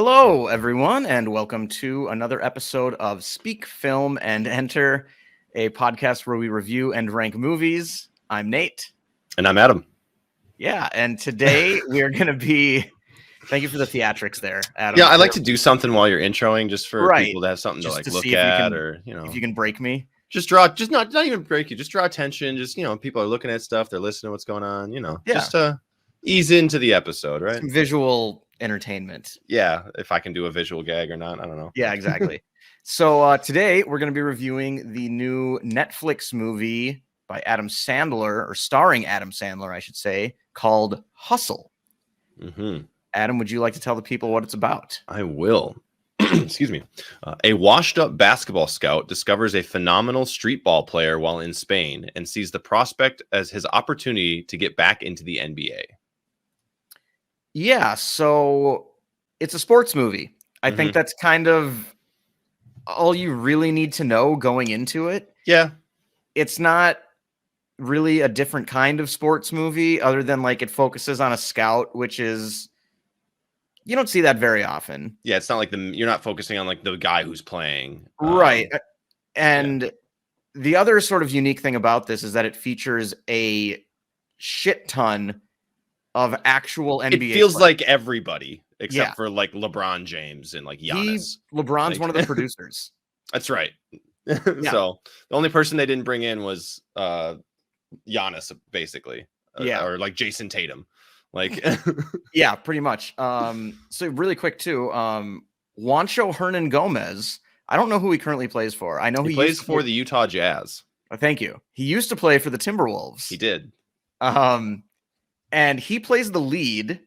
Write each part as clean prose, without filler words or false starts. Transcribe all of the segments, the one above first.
Hello, everyone, and welcome to another episode of Speak, Film, and Enter, a podcast where we review and rank movies. I'm Nate. And I'm Adam. Yeah, and today we are going to be... Thank you for the theatrics there, Adam. Yeah, I like to do something while you're introing, just for people to have something just to to look see at, if you can break me. Just not even break you, just draw attention. Just, people are looking at stuff, they're listening to what's going on, just to ease into the episode, right? Some visual entertainment. Yeah, if I can do a visual gag or not, I don't know. Yeah, exactly. So today we're going to be reviewing the new Netflix movie by Adam Sandler, or starring Adam Sandler, I should say, called Hustle. Mm-hmm. Adam, would you like to tell the people what it's about? I will. Excuse me. A washed-up basketball scout discovers a phenomenal street ball player while in Spain and sees the prospect as his opportunity to get back into the NBA. Yeah, so it's a sports movie. I think that's kind of all you really need to know going into it. Yeah. It's not really a different kind of sports movie other than like it focuses on a scout, which is... You don't see that very often. Yeah, it's not like you're not focusing on like the guy who's playing. Right. And the other sort of unique thing about this is that it features a shit ton of actual NBA. It feels players. Like everybody except for like LeBron James and like Giannis. LeBron's one of the producers. That's right. So the only person they didn't bring in was Giannis, basically. Or like Jason Tatum. Like yeah, pretty much. So really quick too, Juancho Hernan Gomez, I don't know who he currently plays for. I know he plays for the Utah Jazz. Thank you. He used to play for the Timberwolves. He did. And he plays the lead.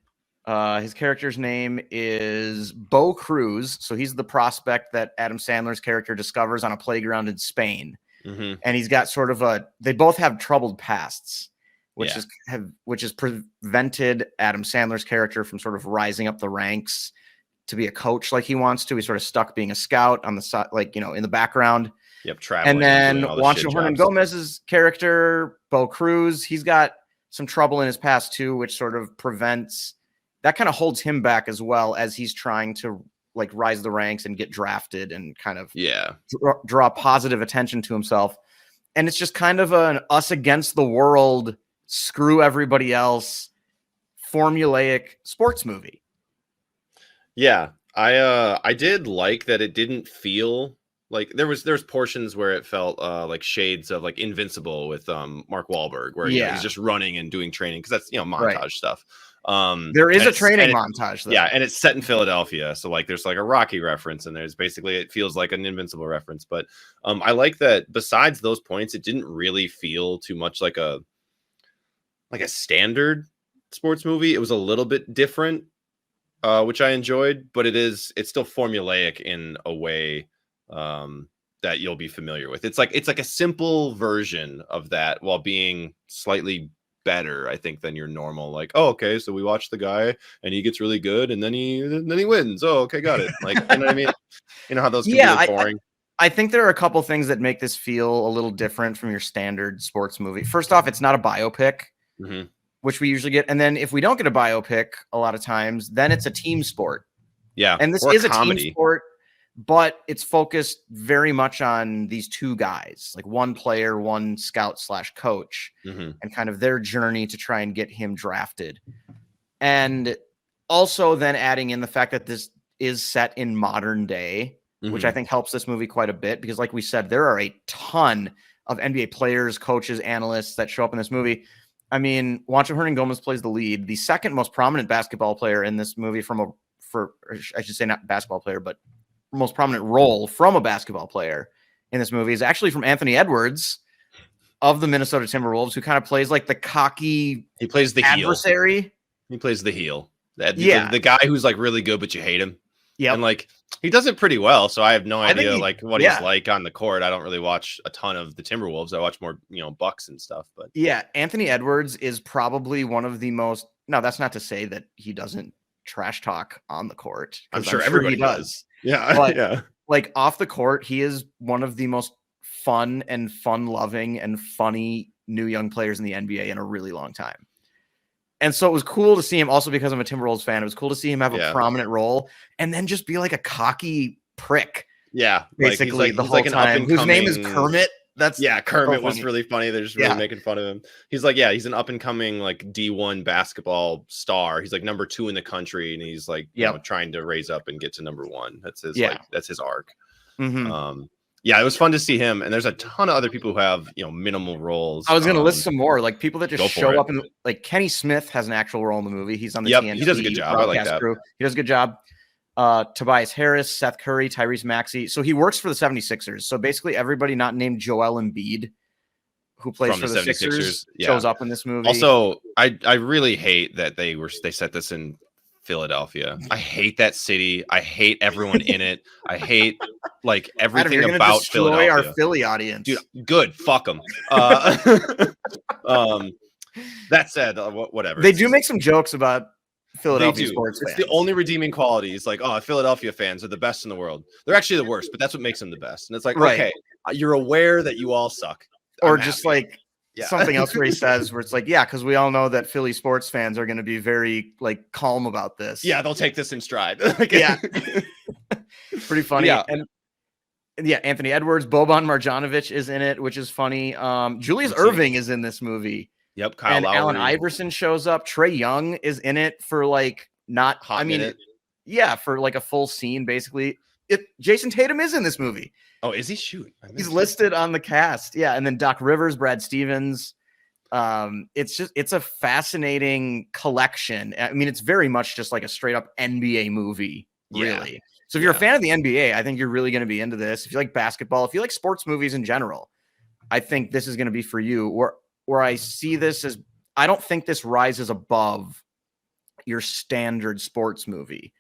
His character's name is Bo Cruz. So he's the prospect that Adam Sandler's character discovers on a playground in Spain. Mm-hmm. And he's got sort of they both have troubled pasts, which has prevented Adam Sandler's character from sort of rising up the ranks to be a coach like he wants to. He's sort of stuck being a scout on the side, like, in the background. Yep, traveling. And then Juancho Hernan Gomez's character, Bo Cruz, he's got some trouble in his past too, which sort of prevents, that kind of holds him back as well as he's trying to like rise the ranks and get drafted and kind of draw positive attention to himself. And it's just kind of an us against the world, screw everybody else, formulaic sports movie. Yeah, I did like that it didn't feel like there's portions where it felt like shades of like Invincible with Mark Wahlberg, where he's just running and doing training, because that's montage stuff. There is a training montage though. Yeah, and it's set in Philadelphia, so like there's like a Rocky reference, and there's basically, it feels like an Invincible reference. But I like that besides those points, it didn't really feel too much like a standard sports movie. It was a little bit different, which I enjoyed, but it's still formulaic in a way that you'll be familiar with. It's like a simple version of that while being slightly better, I think, than your normal, like, oh, okay, so we watch the guy and he gets really good and then he wins. Oh, okay, got it. Like, you know what I mean? You know how those can be boring. I think there are a couple things that make this feel a little different from your standard sports movie. First off, it's not a biopic. Mm-hmm. Which we usually get. And then if we don't get a biopic a lot of times, then it's a team sport. Yeah. And this is a team sport, but it's focused very much on these two guys, like one player, one scout / coach, and kind of their journey to try and get him drafted. And also then adding in the fact that this is set in modern day, which I think helps this movie quite a bit, because like we said, there are a ton of NBA players, coaches, analysts that show up in this movie. I mean, Juancho Hernan Gomez plays the lead. The second most prominent basketball player in this movie I should say not basketball player, but most prominent role from a basketball player in this movie is actually from Anthony Edwards of the Minnesota Timberwolves, who kind of plays like the cocky he plays the adversary. Heel. He plays the heel. The guy who's like really good, but you hate him. Yeah. And like, he does it pretty well. So I have no idea what he's like on the court. I don't really watch a ton of the Timberwolves. I watch more, Bucks and stuff. But yeah, Anthony Edwards is probably one of the most. No, that's not to say that he doesn't trash talk on the court. I'm sure everybody does. Yeah, but, like off the court, he is one of the most fun-loving and funny new young players in the NBA in a really long time. And so it was cool to see him also because I'm a Timberwolves fan. It was cool to see him have a Yeah. prominent role and then just be like a cocky prick. Yeah. Basically he's the whole an time. Whose name is up-and-coming- Kermit. That's Kermit so was funny. really funny. They're just really making fun of him. He's like, he's an up and coming like D1 basketball star. He's like number 2 in the country, and he's like, you know, trying to raise up and get to number 1. That's his that's his arc. Yeah, it was fun to see him. And there's a ton of other people who have, you know, minimal roles. I was going to list some more, like people that just show up, and like Kenny Smith has an actual role in the movie. He's on the TNT. He does a good job. I like that. Crew. He does a good job. Tobias Harris, Seth Curry, Tyrese Maxey. So he works for the 76ers. So basically everybody not named Joel Embiid who plays for the 76ers shows up in this movie. Also, I really hate that they set this in Philadelphia. I hate that city. I hate everyone in it. I hate like everything Adam, about destroy Philadelphia. Our Philly audience, dude. Good, fuck them. That said, whatever. They do make some jokes about Philadelphia sports fans. It's the only redeeming quality. It's like, oh, Philadelphia fans are the best in the world. They're actually the worst, but that's what makes them the best. And it's like, okay, you're aware that you all suck. Or just like something else where he says, where it's like, yeah, because we all know that Philly sports fans are going to be very like calm about this. Yeah, they'll take this in stride. Yeah. Pretty funny. Yeah. And yeah, Anthony Edwards, Boban Marjanovic is in it, which is funny. Julius Erving is in this movie. Yep, Kyle and Lowry. Allen Iverson shows up. Trae Young is in it for like for like a full scene, basically. Jason Tatum is in this movie. Oh, is he? Shoot. He's listed on the cast. Yeah, and then Doc Rivers, Brad Stevens. It's a fascinating collection. I mean, it's very much just like a straight up NBA movie, really. So if you're a fan of the NBA, I think you're really going to be into this. If you like basketball, if you like sports movies in general, I think this is going to be for you. Where I see this as, I don't think this rises above your standard sports movie.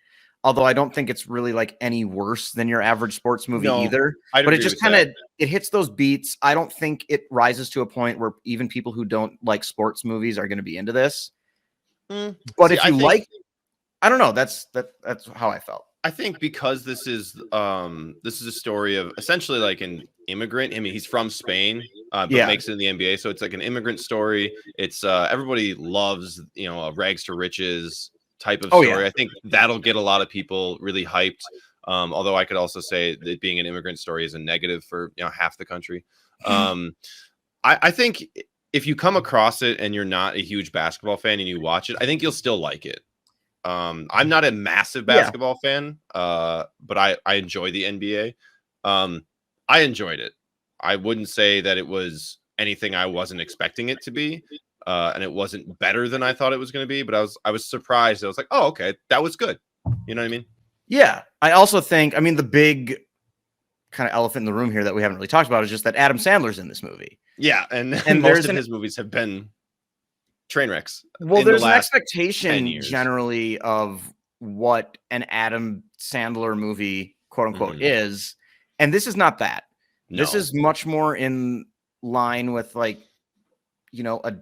Although I don't think it's really like any worse than your average sports movie either. But it just kind of, it hits those beats. I don't think it rises to a point where even people who don't like sports movies are going to be into this. But if you I don't know. That's how I felt. I think because this is a story of essentially like an immigrant. I mean, he's from Spain, but makes it in the NBA. So it's like an immigrant story. It's everybody loves, you know, rags to riches type of story. I think that'll get a lot of people really hyped. Although I could also say that being an immigrant story is a negative for, you know, half the country. I think if you come across it and you're not a huge basketball fan and you watch it, I think you'll still like it. I'm not a massive basketball fan, but I enjoy the NBA. I enjoyed it. I wouldn't say that it was anything I wasn't expecting it to be. And it wasn't better than I thought it was going to be, but I was surprised. I was like, oh, okay, that was good. You know what I mean? Yeah. I also think, I mean, the big kind of elephant in the room here that we haven't really talked about is just that Adam Sandler's in this movie. Yeah. And most of his movies have been train wrecks. Well, there's an expectation generally of what an Adam Sandler movie, quote unquote, is. And this is not that. No. This is much more in line with like, you know, a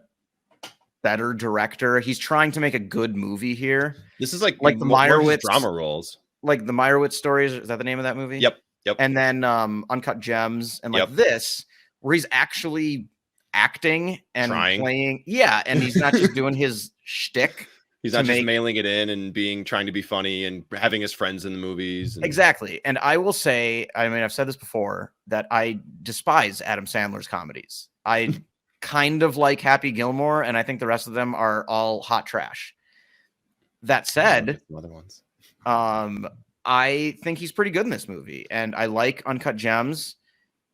better director. He's trying to make a good movie here. This is like the Meyerowitz drama roles. Like the Meyerowitz stories. Is that the name of that movie? Yep. And then Uncut Gems and like this, where he's actually acting and playing. Yeah. And he's not just doing his shtick. He's not just mailing it in and trying to be funny and having his friends in the movies. Exactly. And I will say, I mean, I've said this before, that I despise Adam Sandler's comedies. I kind of like Happy Gilmore, and I think the rest of them are all hot trash. That said, other ones. I think he's pretty good in this movie, and I like Uncut Gems,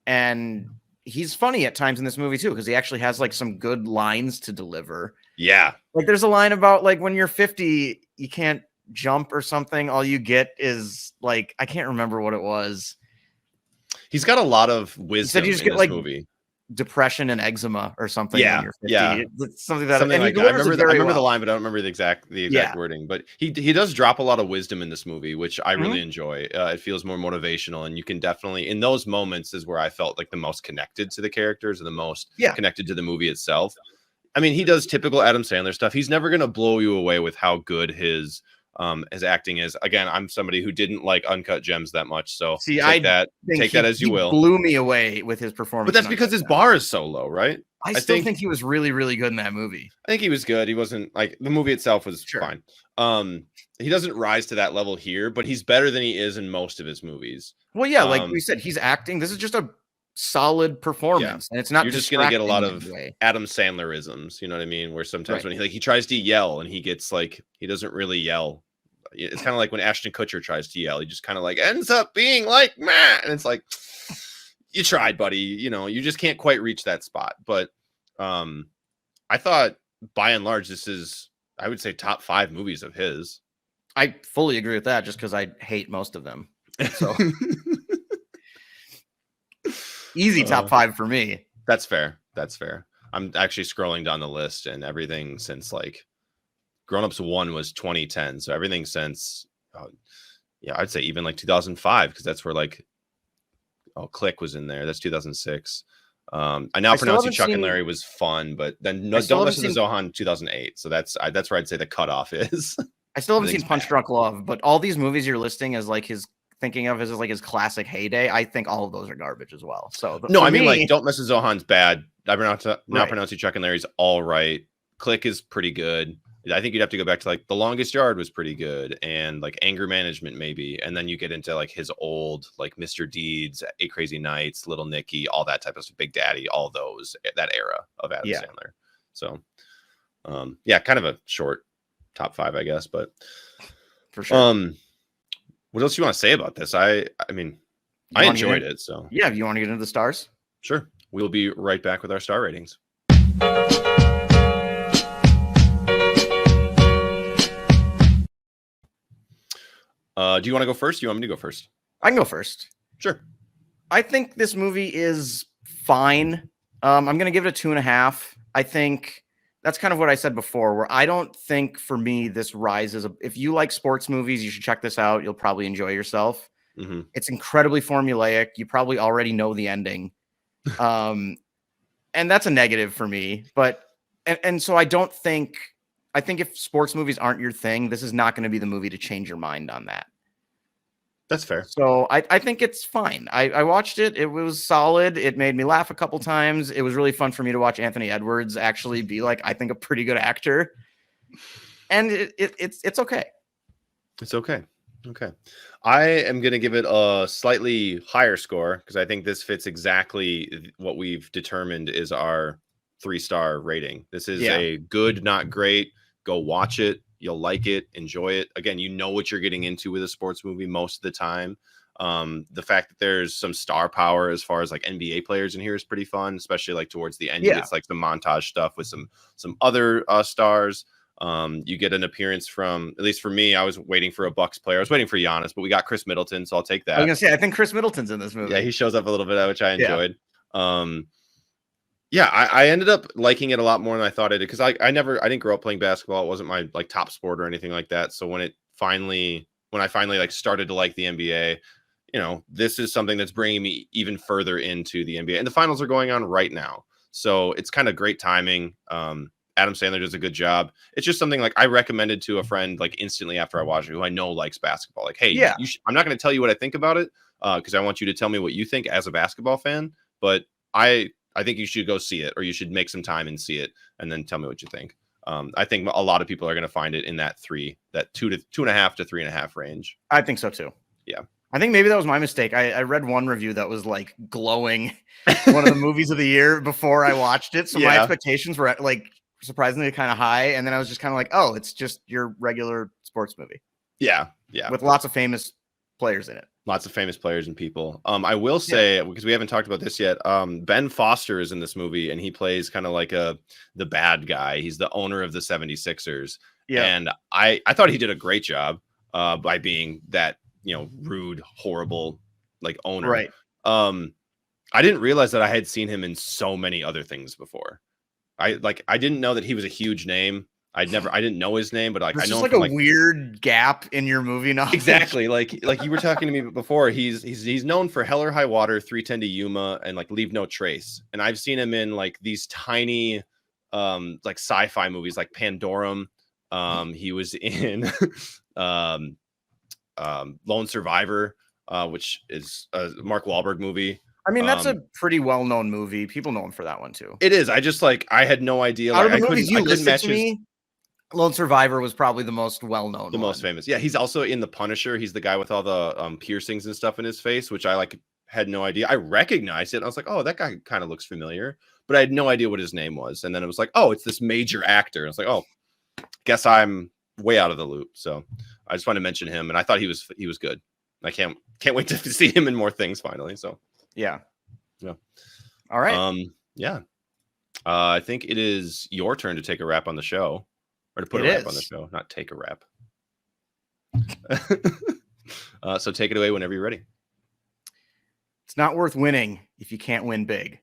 and he's funny at times in this movie too, because he actually has like some good lines to deliver. Yeah. Like there's a line about like when you're 50, you can't jump or something. All you get is like, I can't remember what it was. He's got a lot of wisdom in this movie. Depression and eczema or something. Yeah. It's something like that. I remember the line, but I don't remember the exact wording. But he does drop a lot of wisdom in this movie, which I really enjoy. It feels more motivational, and you can definitely, in those moments, is where I felt like the most connected to the characters and the most connected to the movie itself. I mean, he does typical Adam Sandler stuff. He's never going to blow you away with how good his acting is. Again, I'm somebody who didn't like Uncut Gems that much, so take that as you will. Blew me away with his performance, but that's because his bar is so low, right? I still think he was really, really good in that movie. I think he was good. He wasn't like the movie itself was fine. He doesn't rise to that level here, but he's better than he is in most of his movies. Well, yeah, like we said, he's acting. This is just a solid performance, and it's not. You're just gonna get a lot of Adam Sandler-isms. You know what I mean? Where sometimes when he tries to yell and he gets like he doesn't really yell. It's kind of like when Ashton Kutcher tries to yell. He just kind of like ends up being like man, and it's like you tried, buddy. You know, you just can't quite reach that spot. But I thought by and large, this is I would say top 5 movies of his. I fully agree with that, just because I hate most of them. So easy top 5 for me. That's fair. That's fair. I'm actually scrolling down the list, and everything since like Grown Ups 1 was 2010. So everything since, I'd say even like 2005, because that's where like, Click was in there. That's 2006. I now pronounce you Chuck and Larry was fun, but then Don't Mess with the Zohan 2008. So that's where I'd say the cutoff is. I still haven't seen Punch Drunk Love, but all these movies you're listing as like his classic heyday, I think all of those are garbage as well. So like Don't Mess with Zohan's bad. I pronounce you Chuck and Larry's all right. Click is pretty good. I think you'd have to go back to like The Longest Yard was pretty good, and like Anger Management maybe, and then you get into like his old like Mr. Deeds, 8 Crazy Nights, Little Nicky, all that type of stuff, Big Daddy, all those, that era of Adam Sandler. So kind of a short top 5, I guess, but for sure. What else do you want to say about this? I mean, I enjoyed it. So yeah, you want to get into the stars? Sure. We'll be right back with our star ratings. Do you want to go first? Do you want me to go first? I can go first. Sure. I think this movie is fine. I'm going to give it a 2.5. I think that's kind of what I said before, where I don't think for me this rises. If you like sports movies, you should check this out. You'll probably enjoy yourself. Mm-hmm. It's incredibly formulaic. You probably already know the ending. And that's a negative for me. But and so I think if sports movies aren't your thing, this is not going to be the movie to change your mind on that. That's fair. So I think it's fine. I watched it. It was solid. It made me laugh a couple times. It was really fun for me to watch Anthony Edwards actually be like, I think, a pretty good actor. And it's okay. It's okay. Okay. I am going to give it a slightly higher score because I think this fits exactly what we've determined is our 3-star rating. This is a good, not great. Go watch it. You'll like it, enjoy it. Again, you know what you're getting into with a sports movie most of the time. The fact that there's some star power as far as like NBA players in here is pretty fun, especially like towards the end. It's like some montage stuff with some other stars. You get an appearance from, at least for me, I was waiting for a Bucks player. I was waiting for Giannis, but we got Chris Middleton, so I'll take that. I was gonna say, I think Chris Middleton's in this movie. Yeah, he shows up a little bit, which I enjoyed. I ended up liking it a lot more than I thought I did because I didn't grow up playing basketball. It wasn't my like top sport or anything like that. So when I finally like started to like the NBA, this is something that's bringing me even further into the NBA. And the finals are going on right now, so it's kind of great timing. Adam Sandler does a good job. It's just something like I recommended to a friend like instantly after I watched it, who I know likes basketball. Like, hey, I'm not going to tell you what I think about it because I want you to tell me what you think as a basketball fan. But I think you should go see it, or you should make some time and see it, and then tell me what you think. I think a lot of people are going to find it in that 2 to 2.5 to 3.5 range. I think so too. Yeah. I think maybe that was my mistake. I read one review that was like glowing one of the movies of the year before I watched it. So my expectations were like surprisingly kind of high. And then I was just kind of like, oh, it's just your regular sports movie. Yeah. Yeah. With lots of famous players in it. Lots of famous players and people. I will say, because we haven't talked about this yet, Ben Foster is in this movie, and he plays kind of like the bad guy. He's the owner of the 76ers. Yeah. And I thought he did a great job by being that, rude, horrible, like owner. Right. I didn't realize that I had seen him in so many other things before. I didn't know that he was a huge name. I didn't know his name, but like I know him from, weird gap in your movie knowledge. Exactly. Like you were talking to me before. He's known for Hell or High Water, 3:10 to Yuma, and like Leave No Trace. And I've seen him in like these tiny like sci-fi movies like Pandorum. He was in Lone Survivor, which is a Mark Wahlberg movie. I mean, that's a pretty well-known movie. People know him for that one too. It is. I just like I had no idea. Out Like, of the movies you listed match to me, Lone Survivor was probably the most well-known, the most famous. Yeah, he's also in The Punisher. He's the guy with all the piercings and stuff in his face, which I like had no idea. I recognized it. And I was like, oh, that guy kind of looks familiar, but I had no idea what his name was. And then it was like, oh, it's this major actor. And I was like, oh, guess I'm way out of the loop. So I just wanted to mention him, and I thought he was good. I can't wait to see him in more things finally. So yeah. All right. Yeah. I think it is your turn to take a rap on the show, or to put a rap on the show, not take a rap. So take it away whenever you're ready. It's not worth winning if you can't win big.